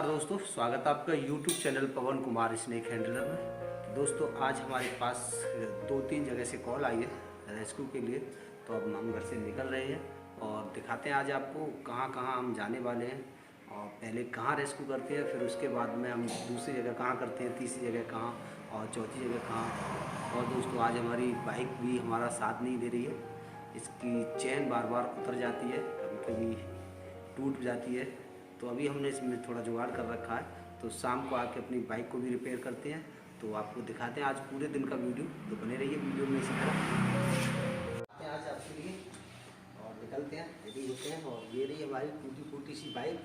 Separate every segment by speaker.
Speaker 1: नमस्कार दोस्तों, स्वागत है आपका YouTube चैनल पवन कुमार स्नेक हैंडलर में। तो दोस्तों आज हमारे पास 2-3 जगह से कॉल आई है रेस्क्यू के लिए। तो अब हम घर से निकल रहे हैं और दिखाते हैं आज आपको कहाँ कहाँ हम जाने वाले हैं और पहले कहाँ रेस्क्यू करते हैं, फिर उसके बाद में हम दूसरी जगह कहाँ करते हैं, तीसरी जगह कहाँ और चौथी जगह कहाँ। और दोस्तों आज हमारी बाइक भी हमारा साथ नहीं दे रही है, इसकी चेन बार बार उतर जाती है, कभी कभी टूट जाती है। तो अभी हमने इसमें थोड़ा जुगाड़ कर रखा है, तो शाम को आके अपनी बाइक को भी रिपेयर करते हैं। तो आपको दिखाते हैं आज पूरे दिन का वीडियो, तो बने रहिए वीडियो में इसी तरह। आज आपके लिए और निकलते हैं, रेडी होते हैं। और ये रही हमारी टूटी फूटी सी बाइक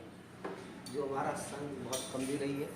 Speaker 1: जो हमारा संग बहुत कम दे रही है।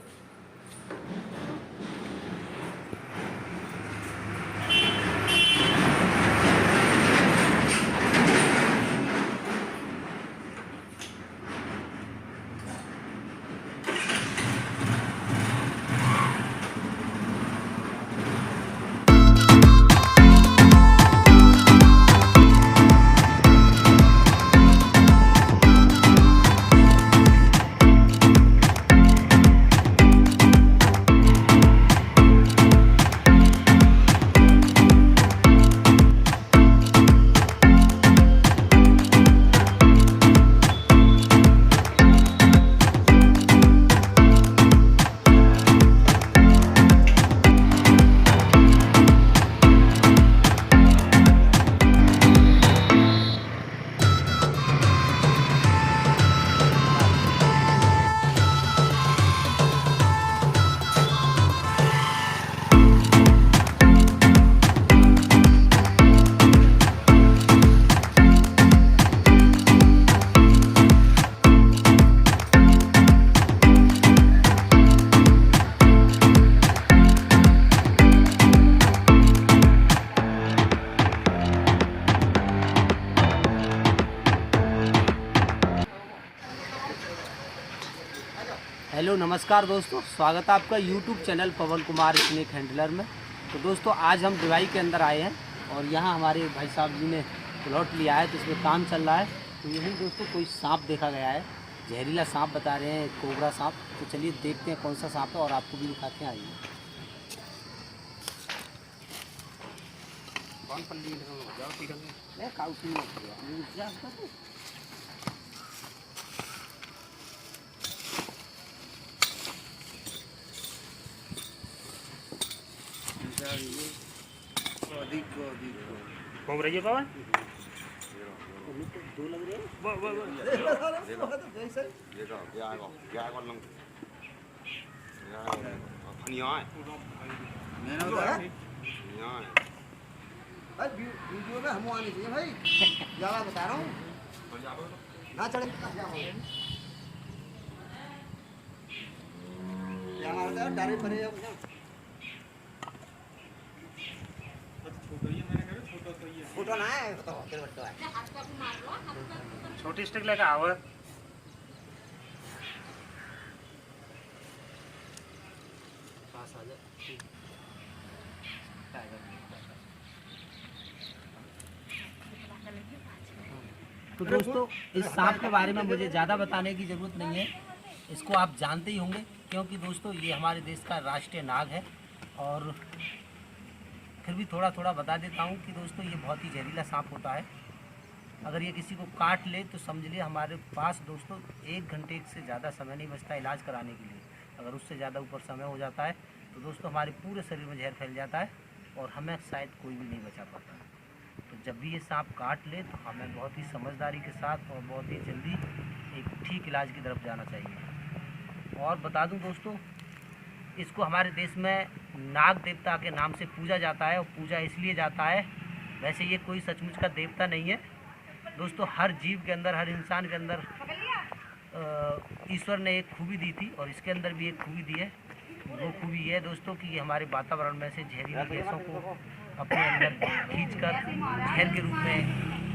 Speaker 1: हेलो नमस्कार दोस्तों, स्वागत है आपका YouTube चैनल पवन कुमार स्नेक हैंडलर में। तो दोस्तों आज हम दुबई के अंदर आए हैं और यहाँ हमारे भाई साहब जी ने प्लॉट लिया है, तो इसमें काम चल रहा है। तो यही दोस्तों कोई सांप देखा गया है, जहरीला सांप बता रहे हैं, कोबरा सांप। तो चलिए देखते हैं कौन सा सांप है और आपको भी दिखाते हैं। आइए।
Speaker 2: घूम रही है पवन
Speaker 1: दो लग रहे हैं।
Speaker 3: वीडियो में हम आने चाहिए भाई, ज्यादा बता रहा हूँ ना चढ़े डारे परे फोटो ना है
Speaker 2: छोटी स्टिक लेकर आओ।
Speaker 1: पास आ जाए। तो दोस्तों इस सांप के बारे में मुझे ज़्यादा बताने की ज़रूरत नहीं है, इसको आप जानते ही होंगे, क्योंकि दोस्तों ये हमारे देश का राष्ट्रीय नाग है। और फिर भी थोड़ा थोड़ा बता देता हूँ कि दोस्तों ये बहुत ही जहरीला सांप होता है। अगर ये किसी को काट ले तो समझ लिए हमारे पास दोस्तों 1 घंटे से ज़्यादा समय नहीं बचता इलाज कराने के लिए। अगर उससे ज़्यादा ऊपर समय हो जाता है तो दोस्तों हमारे पूरे शरीर में जहर फैल जाता है और हमें शायद कोई भी नहीं बचा पाता। तो जब भी ये सांप काट ले तो हमें बहुत ही समझदारी के साथ और बहुत ही जल्दी एक ठीक इलाज की तरफ जाना चाहिए। और बता दूं दोस्तों, इसको हमारे देश में नाग देवता के नाम से पूजा जाता है। और पूजा इसलिए जाता है, वैसे ये कोई सचमुच का देवता नहीं है दोस्तों। हर जीव के अंदर, हर इंसान के अंदर ईश्वर ने एक खूबी दी थी और इसके अंदर भी एक खूबी दी है। वो खूबी ये है दोस्तों कि ये हमारे वातावरण में से जहरीली गैसों को अपने अंदर खींचकर जहर के रूप में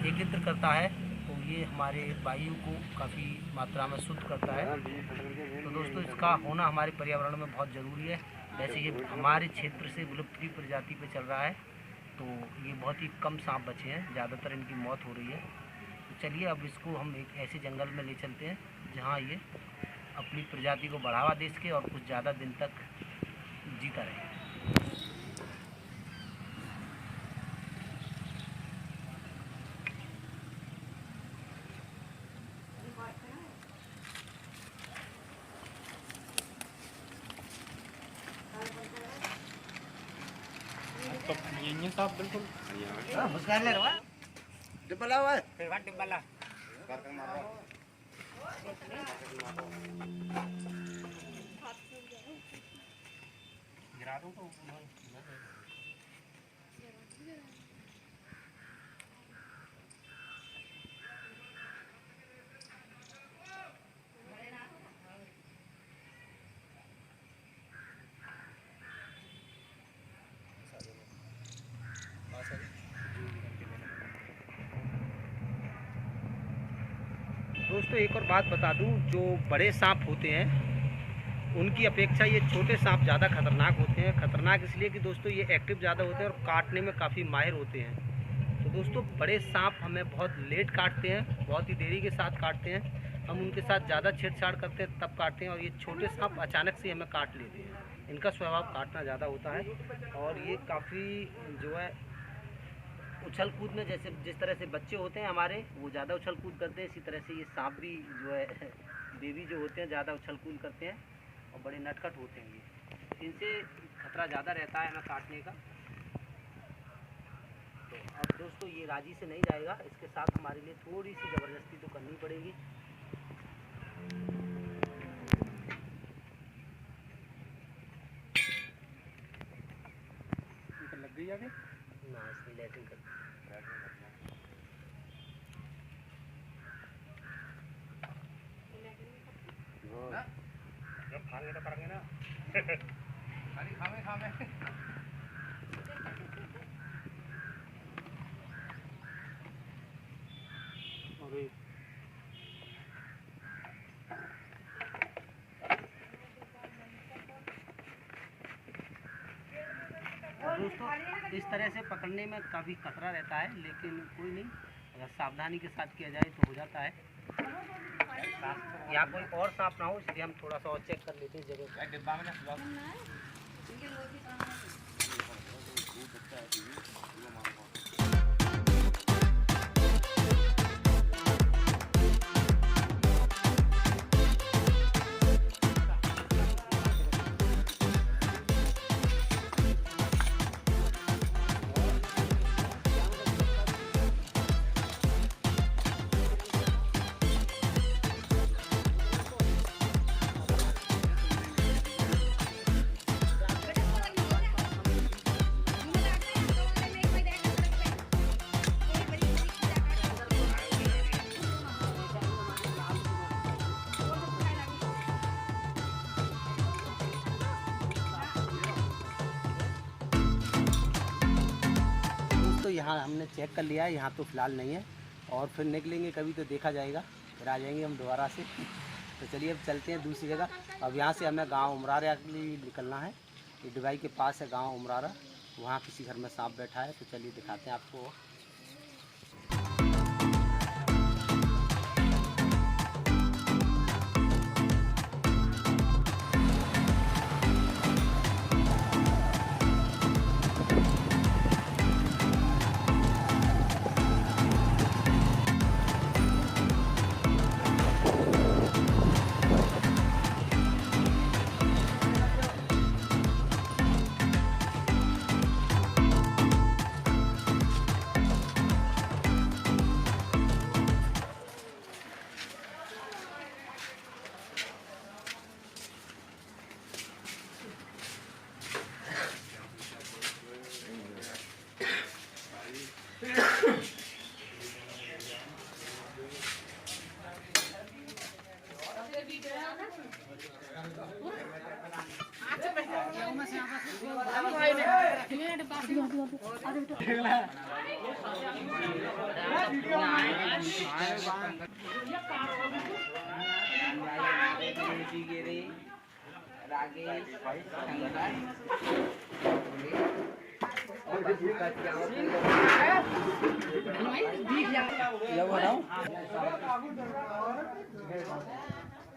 Speaker 1: एकत्र करता है। तो ये हमारे वायु को काफ़ी मात्रा में शुद्ध करता है। तो दोस्तों इसका होना हमारे पर्यावरण में बहुत ज़रूरी है। वैसे ये हमारे क्षेत्र से विलुप्त की प्रजाति पे चल रहा है, तो ये बहुत ही कम सांप बचे हैं, ज़्यादातर इनकी मौत हो रही है। तो चलिए अब इसको हम एक ऐसे जंगल में ले चलते हैं जहाँ ये अपनी प्रजाति को बढ़ावा दे सके और कुछ ज़्यादा दिन तक जीता रहे।
Speaker 2: तो ये साहब बिल्कुल
Speaker 3: हाँ मुस्कान ले रहा डिब्बा ला हुआ है
Speaker 2: डिब्बा ला गिरा दूं तो
Speaker 1: दोस्तों एक और बात बता दूं, जो बड़े सांप होते हैं उनकी अपेक्षा ये छोटे सांप ज़्यादा खतरनाक होते हैं। खतरनाक इसलिए कि दोस्तों ये एक्टिव ज़्यादा होते हैं और काटने में काफ़ी माहिर होते हैं। तो दोस्तों बड़े सांप हमें बहुत लेट काटते हैं, बहुत ही देरी के साथ काटते हैं। हम उनके साथ ज़्यादा छेड़छाड़ करते हैं तब काटते हैं, और ये छोटे सांप अचानक से हमें काट लेते हैं। इनका स्वभाव काटना ज़्यादा होता है और ये काफ़ी जो है उछल कूद में, जैसे जिस तरह से बच्चे होते हैं हमारे वो ज़्यादा उछल कूद करते हैं, इसी तरह से ये सांप भी जो है बेबी जो होते हैं ज़्यादा उछल कूद करते हैं और बड़े नटखट होते हैं। ये इनसे खतरा ज़्यादा रहता है हमें काटने का। तो अब दोस्तों ये राजी से नहीं जाएगा, इसके साथ हमारे लिए थोड़ी सी ज़बरदस्ती तो करनी पड़ेगी।
Speaker 2: लग गई आगे
Speaker 1: ना इसमें लैटिंग कर
Speaker 2: खाएंगे तो करेंगे ना खाली खावे
Speaker 1: अरे दोस्तों इस तरह से पकड़ने में काफ़ी खतरा रहता है, लेकिन कोई नहीं, अगर सावधानी के साथ किया जाए तो हो जाता है। यहाँ कोई और सांप ना हो इसलिए हम थोड़ा सा और चेक कर लेते हैं जगह।
Speaker 2: डिब्बा में
Speaker 1: यहाँ हमने चेक कर लिया है, यहाँ तो फ़िलहाल नहीं है, और फिर निकलेंगे कभी तो देखा जाएगा, फिर आ जाएंगे हम दोबारा से। तो चलिए अब चलते हैं दूसरी जगह। अब यहाँ से हमें गांव उमरारा के लिए निकलना है। ये डिवाई के पास है गांव उमरारा, वहाँ किसी घर में सांप बैठा है, तो चलिए दिखाते हैं आपको।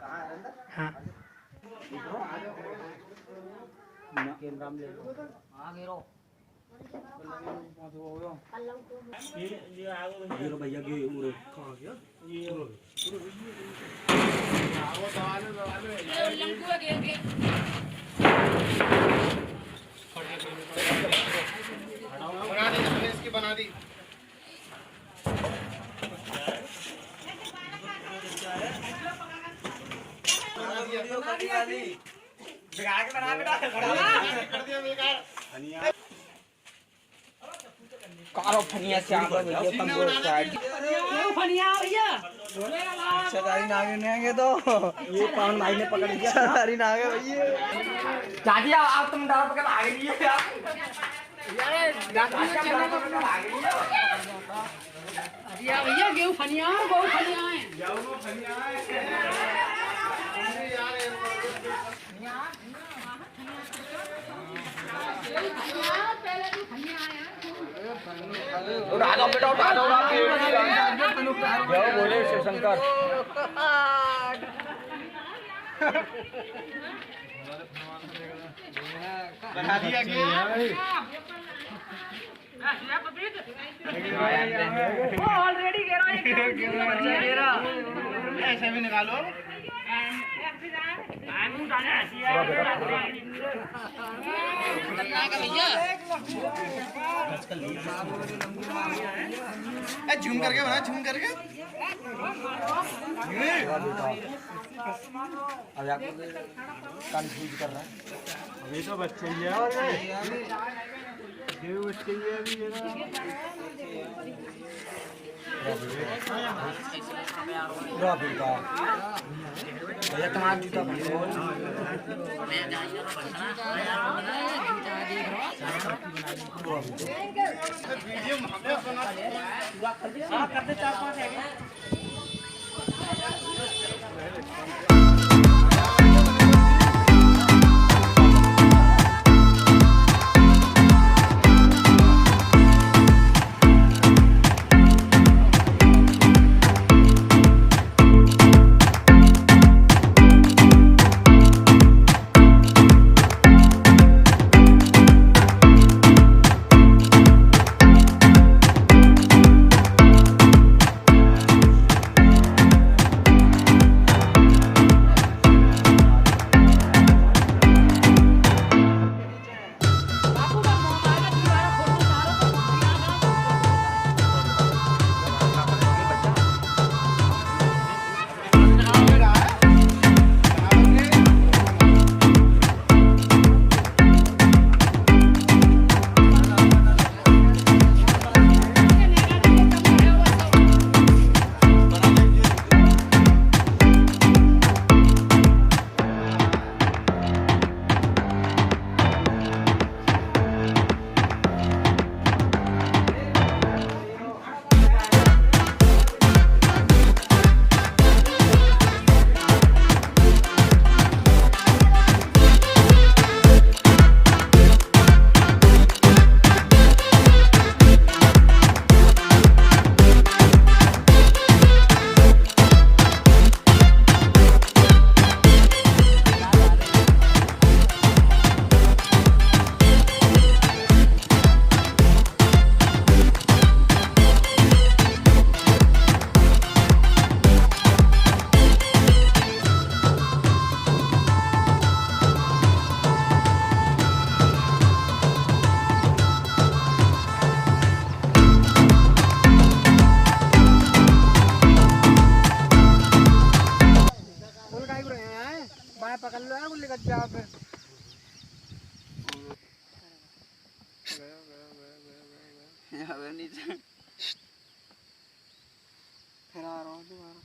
Speaker 1: हाँ कैमरा में ले लो। आगे रो ये रो भैया ये उरे कहाँ गया ये
Speaker 3: बना दी हमने इसकी बना दी बिगाड़ के बना बेटा कर दिया बेकार
Speaker 4: कारो फनिया से आगे भैया कमजोर साइड
Speaker 5: क्यों फनिया भैया
Speaker 4: सदारी नागे नेंगे तो ये पावन भाई ने पकड़ लिया सदारी नागे भैया
Speaker 5: दादी आप तुम डर पकड़ आगे लिए यार दादी चलने को पकड़ आगे लिए अरे भैया गेहूं फनिया बहुत फनिया है
Speaker 3: गेहूं फनिया है
Speaker 4: उठा दो बेटा उठा दो बोले शिव शंकर
Speaker 3: बना दिया
Speaker 5: ऑलरेडी घेरा
Speaker 3: ऐसे भी निकालो झूम करके बना झूम करके
Speaker 4: अब आपको कंफ्यूज कर रहा है
Speaker 3: अभी तो बच्चे ही है ये बच्चे ही है अभी
Speaker 4: भैया तुम्हारा जूता
Speaker 5: पकड़ लो यार गुल्ली कच्चा पे
Speaker 4: नीचे फिर आ रहा हूँ दोबारा।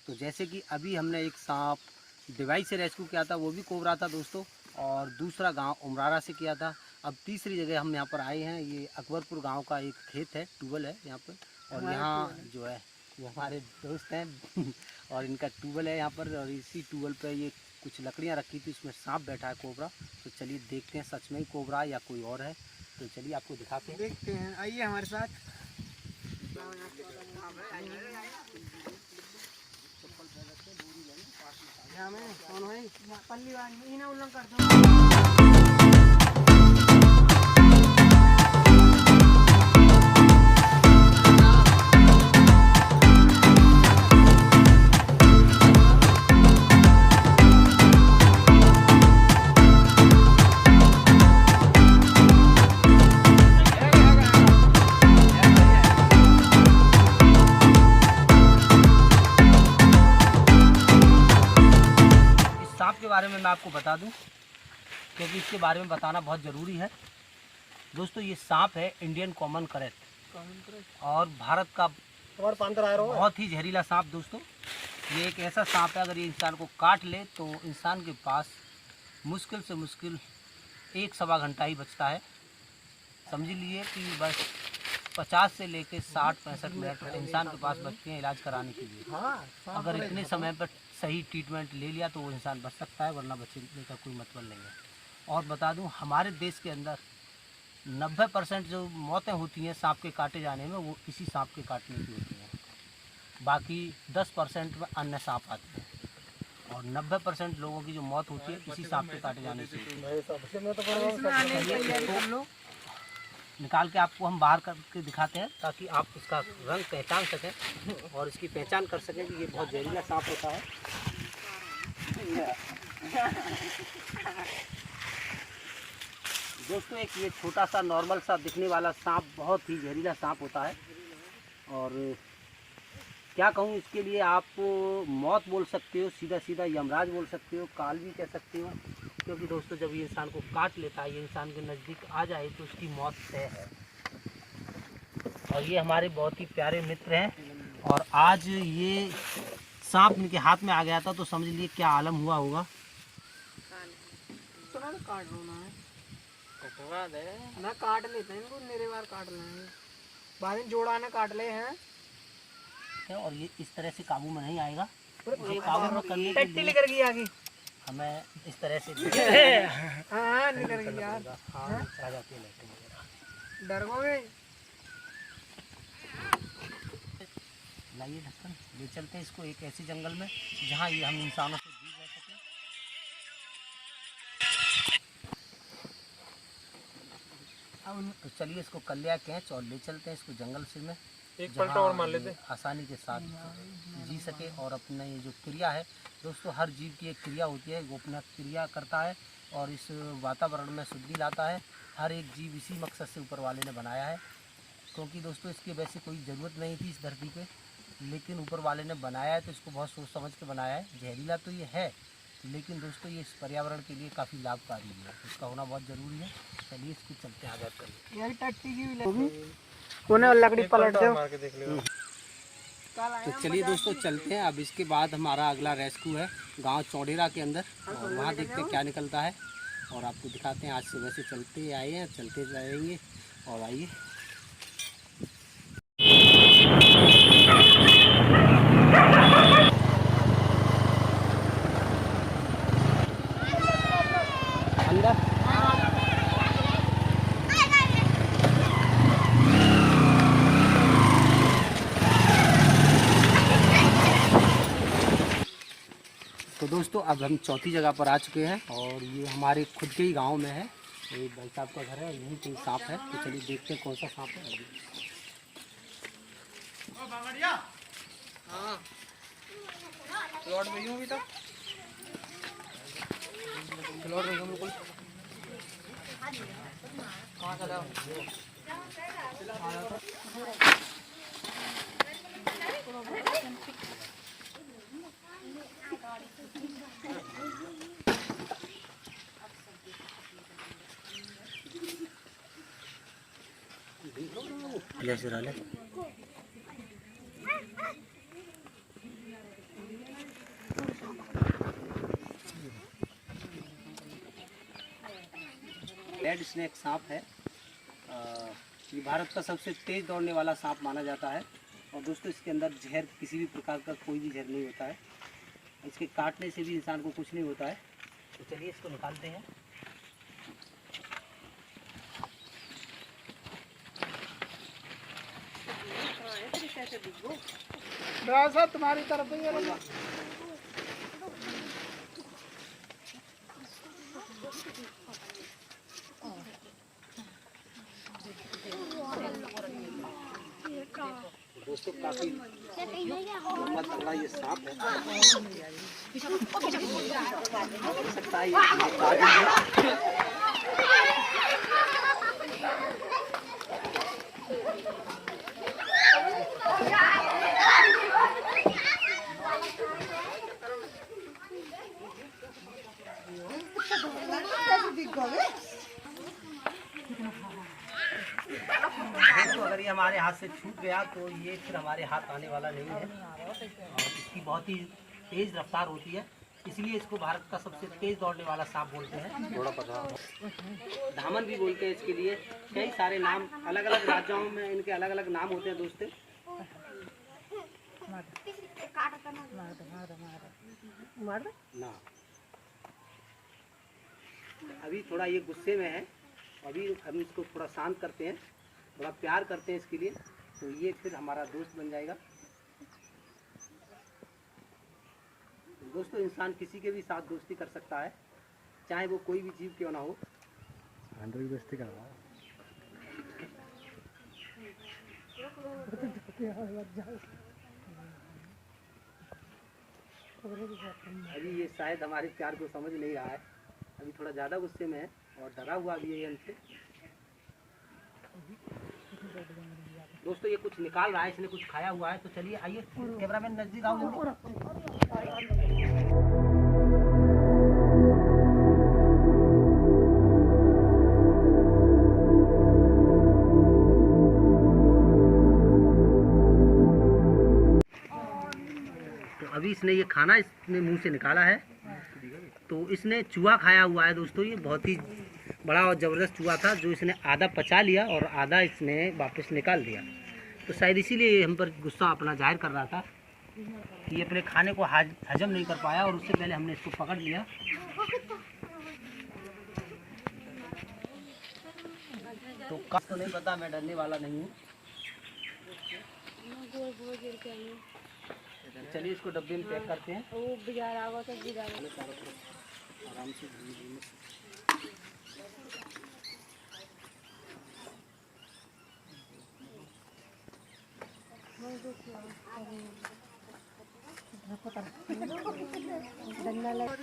Speaker 1: तो जैसे कि अभी हमने एक सांप डिवाइस से रेस्क्यू किया था, वो भी कोबरा था दोस्तों, और दूसरा गांव उमरारा से किया था। अब तीसरी जगह हम यहाँ पर आए हैं, ये अकबरपुर गांव का एक खेत है, ट्यूबवेल है यहाँ पर, और यहाँ जो है वो हमारे दोस्त हैं और इनका ट्यूबवेल है यहाँ पर, और इसी ट्यूबवेल पे ये कुछ लकड़ियाँ रखी थी, उसमें सांप बैठा है कोबरा। तो चलिए देखते हैं सच में ही कोबरा या कोई और है, तो चलिए आपको दिखाते हैं,
Speaker 5: देखते हैं, आइए हमारे साथ।
Speaker 1: सांप के बारे में मैं आपको बता दूं, क्योंकि इसके बारे में बताना बहुत ज़रूरी है। दोस्तों ये सांप है इंडियन कॉमन करेट और भारत का बहुत ही जहरीला सांप। दोस्तों ये एक ऐसा सांप है, अगर ये इंसान को काट ले तो इंसान के पास मुश्किल से मुश्किल 1-1.25 घंटा ही बचता है। समझ लीजिए कि बस 50 से लेकर 60-65 मिनट इंसान के पास बचते हैं इलाज कराने के लिए। अगर इतने समय पर सही ट्रीटमेंट ले लिया तो वो इंसान बच सकता है, वरना बचने का कोई मतलब नहीं है। और बता दूं हमारे देश के अंदर 90% जो मौतें होती हैं सांप के काटे जाने में, वो इसी सांप के काटने की होती हैं। बाकी 10% में अन्य सांप आते हैं और 90% लोगों की जो मौत होती है इसी सांप के काटे जाने से होती है। निकाल के आपको हम बाहर करके दिखाते हैं ताकि आप इसका रंग पहचान सकें और इसकी पहचान कर सकें कि ये बहुत जहरीला सांप होता है। दोस्तों एक ये छोटा सा नॉर्मल सा दिखने वाला सांप बहुत ही जहरीला सांप होता है और क्या कहूँ इसके लिए आप मौत बोल सकते हो, सीधा सीधा यमराज बोल सकते हो, काल भी कह सकते हो, क्योंकि दोस्तों जब ये इंसान को काट लेता है, ये इंसान के नज़दीक आ जाए तो उसकी मौत तय है। और ये हमारे बहुत ही प्यारे मित्र हैं और आज ये सांप इनके हाथ में आ गया था तो समझ लिए क्या आलम हुआ होगा।
Speaker 5: ना काट लेते हैं इनको, मेरे बार काट लेंगे बाद में जोड़ा ने काट ले हैं।
Speaker 1: और ये इस तरह से काबू में नहीं आएगा। ये काबू में करने के लिए
Speaker 5: निकल गई आगे,
Speaker 1: हमें इस तरह से
Speaker 5: हाँ निकल गई यार,
Speaker 1: हाँ आ जाती है लाइटिंग।
Speaker 5: डर गए।
Speaker 1: लाइए ढक्कन, ले चलते हैं इसको एक ऐसी जंगल में जहाँ ये हम इंसानों से दूर रह सकें। तो चलिए इसको कल्याण कैच और ले चलते हैं इसको जंगल से में, एक पलटा और मार लेते आसानी के साथ जी सके और अपना ये जो क्रिया है दोस्तों, हर जीव की एक क्रिया होती है, वो अपना क्रिया करता है और इस वातावरण में शुद्धि लाता है। हर एक जीव इसी मकसद से ऊपर वाले ने बनाया है, क्योंकि दोस्तों इसकी वैसे कोई ज़रूरत नहीं थी इस धरती पे, लेकिन ऊपर वाले ने बनाया है तो इसको बहुत सोच समझ के बनाया है। जहरीला तो ये है लेकिन दोस्तों ये इस पर्यावरण के लिए काफ़ी लाभकारी है, इसका होना बहुत ज़रूरी है। चलिए इसको चलते हैं आज़ाद करने।
Speaker 5: यार टट्टी की भी कोने लकड़ी पलट दो।
Speaker 1: तो चलिए दोस्तों चलते हैं। अब इसके बाद हमारा अगला रेस्क्यू है गांव चौडेरा के अंदर, और वहाँ देखते हैं क्या निकलता है और आपको दिखाते हैं। आज सुबह से चलते आए हैं, चलते जाएंगे और आइए। अंदर तो दोस्तों अब हम चौथी जगह पर आ चुके हैं और ये हमारे खुद के ही गांव में है। ये भाई साहब का घर है, यहीं कहीं सांप है, तो चलिए देखते हैं कौन सा सांप है।
Speaker 5: हाँ लौट गई हूँ अभी तक, लौट गई हूँ बिल्कुल। कहाँ चला
Speaker 1: जैसे रहा रेड स्नेक सांप है। ये भारत का सबसे तेज दौड़ने वाला सांप माना जाता है और दोस्तों इसके अंदर जहर किसी भी प्रकार का कोई भी जहर नहीं होता है। इसके काटने से भी इंसान को कुछ नहीं होता है। तो चलिए इसको निकालते हैं।
Speaker 5: तुम्हारी तरफ
Speaker 1: काफी लंबा तगड़ा ये सांप है। हो सकता है ये काट ले। तो अगर ये हमारे हाथ से छूट गया तो ये फिर हमारे हाथ आने वाला नहीं है और इसकी बहुत ही तेज रफ्तार होती है, इसलिए इसको भारत का सबसे तेज दौड़ने वाला सांप बोलते हैं। थोड़ा पता धामन भी बोलते हैं इसके लिए। कई सारे नाम अलग अलग राज्यों में इनके अलग अलग नाम होते हैं दोस्तों। ना अभी थोड़ा ये गुस्से में है, अभी हम इसको थोड़ा शांत करते हैं, थोड़ा प्यार करते हैं इसके लिए, तो ये फिर हमारा दोस्त बन जाएगा। दोस्तों इंसान किसी के भी साथ दोस्ती कर सकता है, चाहे वो कोई भी जीव क्यों ना हो। दोस्ती कर अभी ये शायद हमारे प्यार को समझ नहीं रहा है, अभी थोड़ा ज़्यादा गुस्से में है और डरा हुआ भी है हमसे। दोस्तों ये कुछ निकाल रहा है, इसने कुछ खाया हुआ है, तो चलिए आइए कैमरामैन नजदीक आओ जल्दी। तो अभी इसने ये खाना इसने मुंह से निकाला है, तो इसने चूहा खाया हुआ है दोस्तों। ये बहुत ही बड़ा और ज़बरदस्त चूहा था जो इसने आधा पचा लिया और आधा इसने वापस निकाल दिया। तो शायद इसीलिए हम पर गुस्सा अपना जाहिर कर रहा था कि ये अपने खाने को हजम नहीं कर पाया और उससे पहले हमने इसको पकड़ लिया। तो कब तो नहीं पता, मैं डरने वाला नहीं हूँ। चलिए इसको डब्बे में पैक करते हैं। आराम से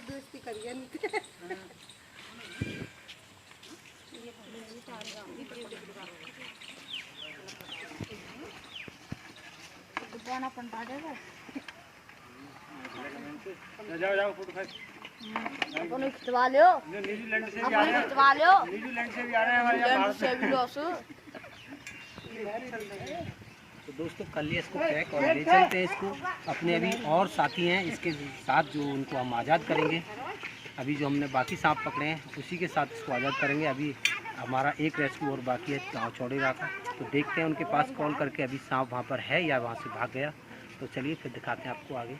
Speaker 6: दोस्ती करिए
Speaker 2: जाओ फोटो
Speaker 6: खिंचवा लो,
Speaker 2: न्यूजीलैंड से
Speaker 6: खिंचवा लो,
Speaker 2: न्यूजीलैंड से भी आ रहे हैं हमारे यहाँ भारत
Speaker 6: से भी लो।
Speaker 1: तो दोस्तों कल ये इसको पैक और ले चलते हैं इसको। अपने अभी और साथी हैं इसके साथ जो उनको हम आज़ाद करेंगे। अभी जो हमने बाकी सांप पकड़े हैं उसी के साथ इसको आज़ाद करेंगे। अभी हमारा एक रेस्क्यू और बाकी है गाँव चौड़ेरा का, तो देखते हैं उनके पास कॉल करके अभी सांप वहाँ पर है या वहाँ से भाग गया। तो चलिए फिर दिखाते हैं आपको आगे।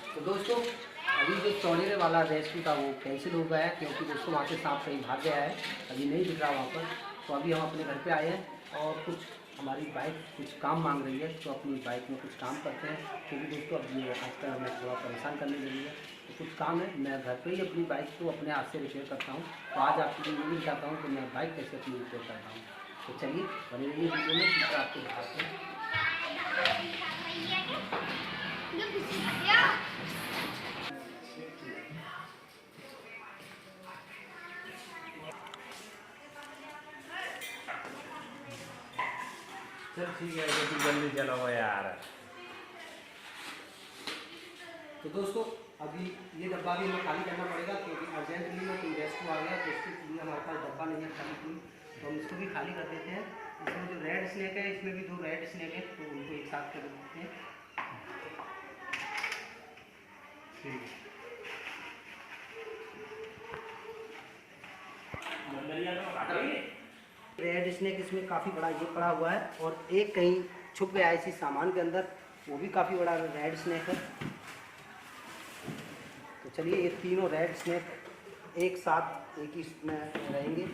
Speaker 1: तो दोस्तों अभी जो चौड़ेरे वाला रेस्क्यू था वो कैंसिल हो गया है, क्योंकि दोस्तों वहाँ से सांप कहीं भाग गया है, अभी नहीं दिख रहा वहाँ पर। तो अभी हम अपने घर पे आए हैं और कुछ हमारी बाइक कुछ काम मांग रही है, तो अपनी बाइक में कुछ काम करते हैं, क्योंकि दोस्तों अब ये आजकल हमें थोड़ा परेशान करने लगी है। तो कुछ काम है, मैं घर पे ही अपनी बाइक को अपने हाथ से रिपेयर करता हूँ। तो आज आपको ये भी दिखाता हूँ कि मैं बाइक कैसे अपनी रिपेयर करता हूँ। तो चलिए बने रहिए वीडियो में, फिर आपको दिखाते हैं।
Speaker 2: चल ठीक है, जल्दी चलो यार।
Speaker 1: तो दोस्तों अभी ये डब्बा भी हमें खाली करना पड़ेगा, क्योंकि अर्जेंटली में कोई रेस्क्यू आ गया, तो इसके लिए हमारे पास डब्बा नहीं है खाली। तो हम इसको भी खाली कर देते हैं। इसमें जो रेड स्नेक है, इसमें भी 2 रेड स्नेक है, तो उनको एक साथ कर देते हैं। रेड स्नेक इसमें काफ़ी बड़ा ये पड़ा हुआ है, और एक कहीं छुप गया है इसी सामान के अंदर, वो भी काफ़ी बड़ा रेड स्नेक है। तो चलिए ये तीनों रेड स्नेक एक साथ एक ही इसमें रहेंगे।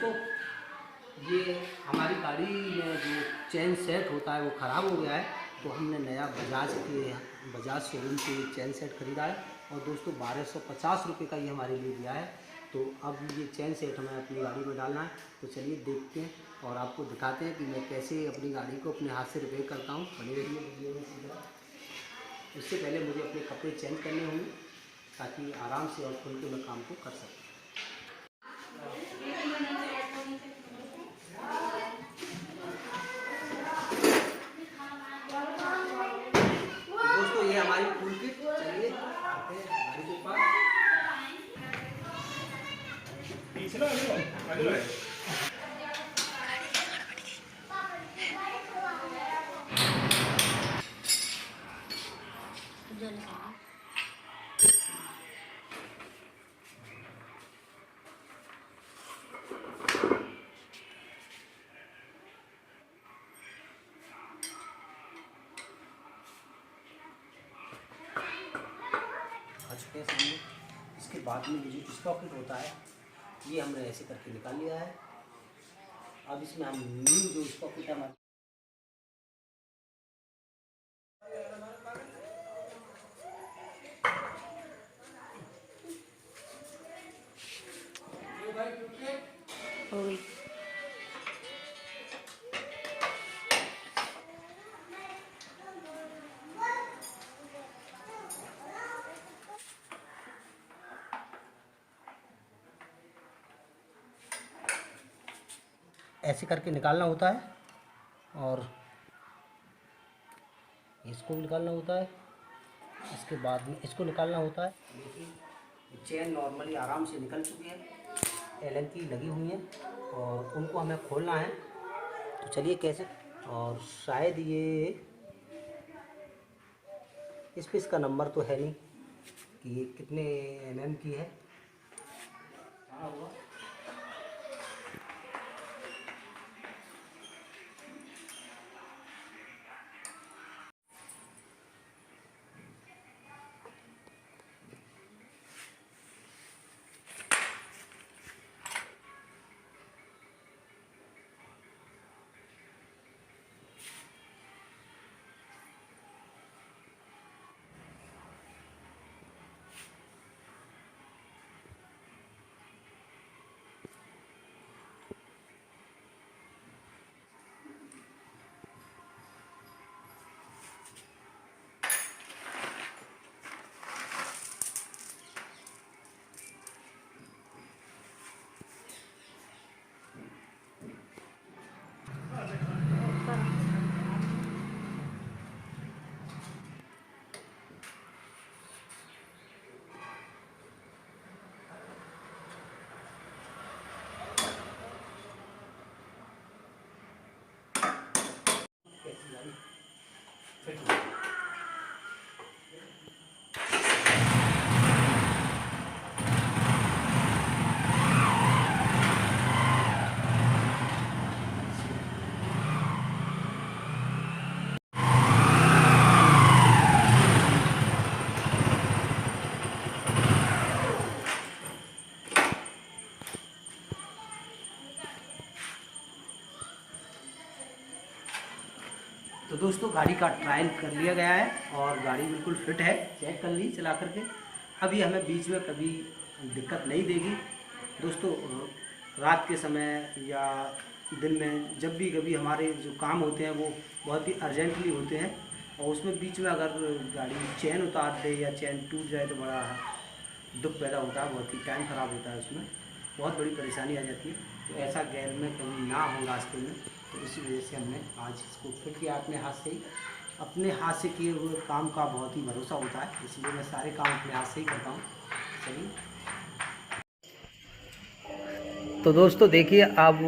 Speaker 1: दोस्तों ये हमारी गाड़ी में जो चेन सेट होता है वो ख़राब हो गया है, तो हमने नया बजाज शोरूम से चेन सेट ख़रीदा है और दोस्तों 1250 रुपये का ये हमारे लिए दिया है। तो अब ये चेन सेट हमें अपनी गाड़ी में डालना है, तो चलिए देखते हैं और आपको दिखाते हैं कि मैं कैसे अपनी गाड़ी को अपने हाथ से रिपेयर करता हूँ। बने रहिए वीडियो में सीधा। उससे पहले मुझे अपने कपड़े चेंज करने होंगे ताकि आराम से और खुल के मैं काम को कर सकूँ। दोस्तों ये हमारी फुल किट, चलिए आते हैं गाड़ी के पास। इसके बाद में ये जो स्पॉकेट होता है ये हमने ऐसे करके निकाल लिया है। अब इसमें हम न्यू जो स्पॉकेट है हमारे
Speaker 6: हो गई।
Speaker 1: ऐसे करके निकालना होता है और इसको भी निकालना होता है। इसके बाद में इसको निकालना होता है। देखिए चेन नॉर्मली आराम से निकल चुकी है, एलन की लगी हुई है और उनको हमें खोलना है। तो चलिए कैसे, और शायद ये इस पे इसका नंबर तो है नहीं कि ये कितने mm की है। हाँ हुआ तो दोस्तों गाड़ी का ट्रायल कर लिया गया है और गाड़ी बिल्कुल फिट है, चेक कर ली चला करके। अभी हमें बीच में कभी दिक्कत नहीं देगी। दोस्तों रात के समय या दिन में जब भी कभी हमारे जो काम होते हैं वो बहुत ही अर्जेंटली होते हैं और उसमें बीच में अगर गाड़ी चेन उतार दे या चेन टूट जाए तो बड़ा दुख पैदा होता है, बहुत ही टाइम ख़राब होता है, उसमें बहुत बड़ी परेशानी आ जाती है। तो ऐसा गैर में कभी ना हो रास्ते में, तो इसी वजह से हमने आज इसको फिट किया अपने हाथ से ही। अपने हाथ से किए हुए काम का बहुत ही भरोसा होता है, इसलिए मैं सारे काम अपने हाथ से ही करता हूँ। चलिए तो दोस्तों देखिए अब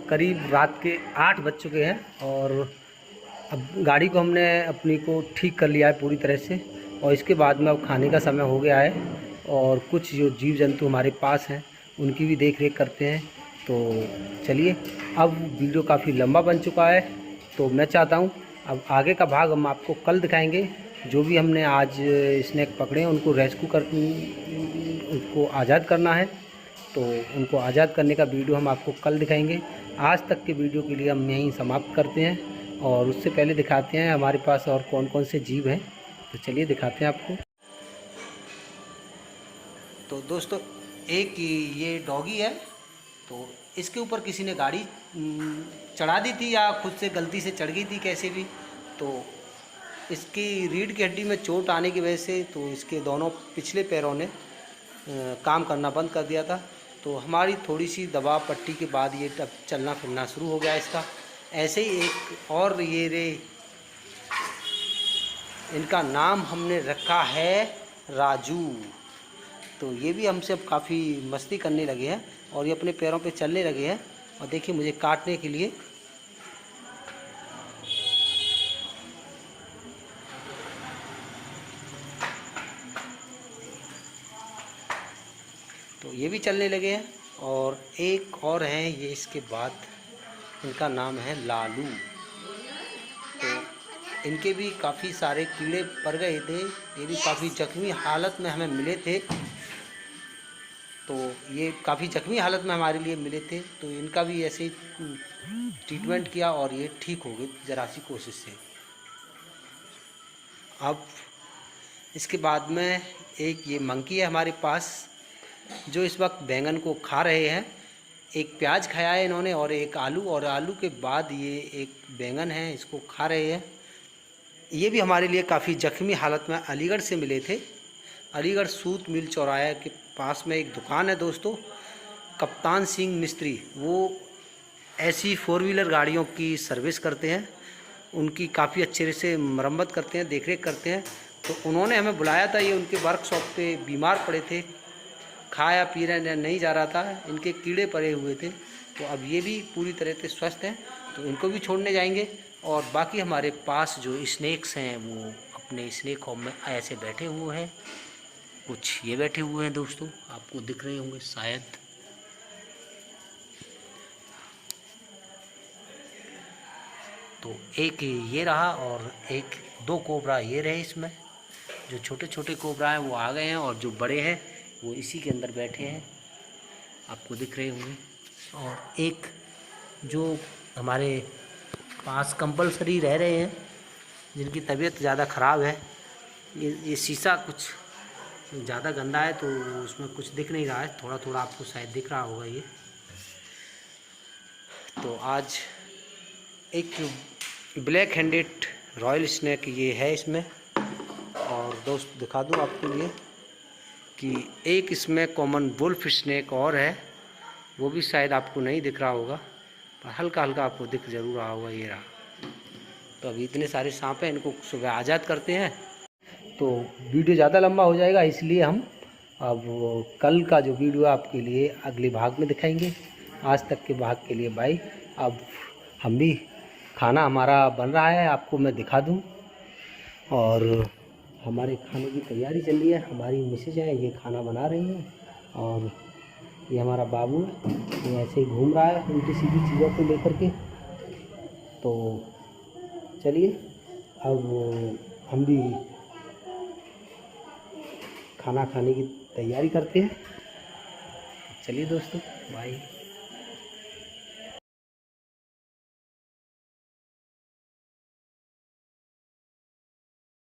Speaker 1: करीब रात के 8 बज चुके हैं और अब गाड़ी को हमने अपनी को ठीक कर लिया है पूरी तरह से और इसके बाद में अब खाने का समय हो गया है और कुछ जो जीव जंतु हमारे पास हैं उनकी भी देख रेख करते हैं। तो चलिए अब वीडियो काफ़ी लंबा बन चुका है, तो मैं चाहता हूं अब आगे का भाग हम आपको कल दिखाएंगे। जो भी हमने आज स्नैक पकड़े हैं उनको रेस्क्यू कर उनको आज़ाद करना है तो उनको आज़ाद करने का वीडियो हम आपको कल दिखाएंगे। आज तक के वीडियो के लिए हम यहीं समाप्त करते हैं और उससे पहले दिखाते हैं हमारे पास और कौन कौन से जीव हैं। तो चलिए दिखाते हैं आपको। तो दोस्तों एक ये डॉगी है, तो इसके ऊपर किसी ने गाड़ी चढ़ा दी थी या खुद से गलती से चढ़ गई थी कैसे भी, तो इसकी रीढ़ की हड्डी में चोट आने की वजह से तो इसके दोनों पिछले पैरों ने काम करना बंद कर दिया था। तो हमारी थोड़ी सी दवा पट्टी के बाद ये तब चलना फिरना शुरू हो गया इसका। ऐसे ही एक और ये रे, इनका नाम हमने रखा है राजू। तो ये भी हमसे अब काफ़ी मस्ती करने लगे हैं और ये अपने पैरों पे चलने लगे हैं और देखिए मुझे काटने के लिए तो ये भी चलने लगे हैं। और एक और हैं ये, इसके बाद इनका नाम है लालू। तो इनके भी काफ़ी सारे कीड़े पड़ गए थे, ये भी काफ़ी जख्मी हालत में हमें मिले थे। तो ये काफ़ी जख्मी हालत में हमारे लिए मिले थे, तो इनका भी ऐसे ही ट्रीटमेंट किया और ये ठीक हो गए ज़रा सी कोशिश से। अब इसके बाद में एक ये मंकी है हमारे पास जो इस वक्त बैंगन को खा रहे हैं। एक प्याज खाया है इन्होंने और एक आलू, और आलू के बाद ये एक बैंगन है, इसको खा रहे हैं। ये भी हमारे लिए काफ़ी जख्मी हालत में अलीगढ़ से मिले थे। अलीगढ़ सूत मिल चौराहे के पास में एक दुकान है दोस्तों, कप्तान सिंह मिस्त्री। वो ऐसी 4 व्हीलर गाड़ियों की सर्विस करते हैं, उनकी काफ़ी अच्छे से मरम्मत करते हैं, देखरेख करते हैं। तो उन्होंने हमें बुलाया था, ये उनके वर्कशॉप पे बीमार पड़े थे, खाया पी रहे नहीं जा रहा था, इनके कीड़े पड़े हुए थे। तो अब ये भी पूरी तरह से स्वस्थ हैं, तो इनको भी छोड़ने जाएंगे। और बाकी हमारे पास जो स्नेक्स हैं वो अपने स्नेक होम में ऐसे बैठे हुए हैं। कुछ ये बैठे हुए हैं दोस्तों, आपको दिख रहे होंगे शायद। तो एक ये रहा और एक 2 कोबरा ये रहे इसमें। जो छोटे छोटे कोबरा हैं वो आ गए हैं और जो बड़े हैं वो इसी के अंदर बैठे हैं, आपको दिख रहे होंगे। और एक जो हमारे पास कंपलसरी रह रहे हैं, जिनकी तबीयत ज़्यादा ख़राब है, ये शीशा कुछ ज़्यादा गंदा है तो उसमें कुछ दिख नहीं रहा है, थोड़ा थोड़ा आपको शायद दिख रहा होगा ये। तो आज एक ब्लैक हैंडेड रॉयल स्नेक ये है इसमें। और दोस्त दिखा दूँ आपके लिए कि एक इसमें कॉमन वुल्फ स्नेक और है, वो भी शायद आपको नहीं दिख रहा होगा पर हल्का हल्का आपको दिख जरूर रहा होगा, ये रहा। तो अभी इतने सारे सांप हैं, इनको सुबह आज़ाद करते हैं। तो वीडियो ज़्यादा लंबा हो जाएगा, इसलिए हम अब कल का जो वीडियो आपके लिए अगले भाग में दिखाएंगे। आज तक के भाग के लिए बाय। अब हम भी खाना हमारा बन रहा है, आपको मैं दिखा दूं। और हमारे खाने की तैयारी चल रही है, हमारी मिसेज है ये खाना बना रही हैं और ये हमारा बाबू है, ये ऐसे ही घूम रहा है उल्टी सीधी चीज़ों को लेकर के। तो चलिए अब हम भी खाना खाने की तैयारी करते हैं। चलिए दोस्तों, बाय।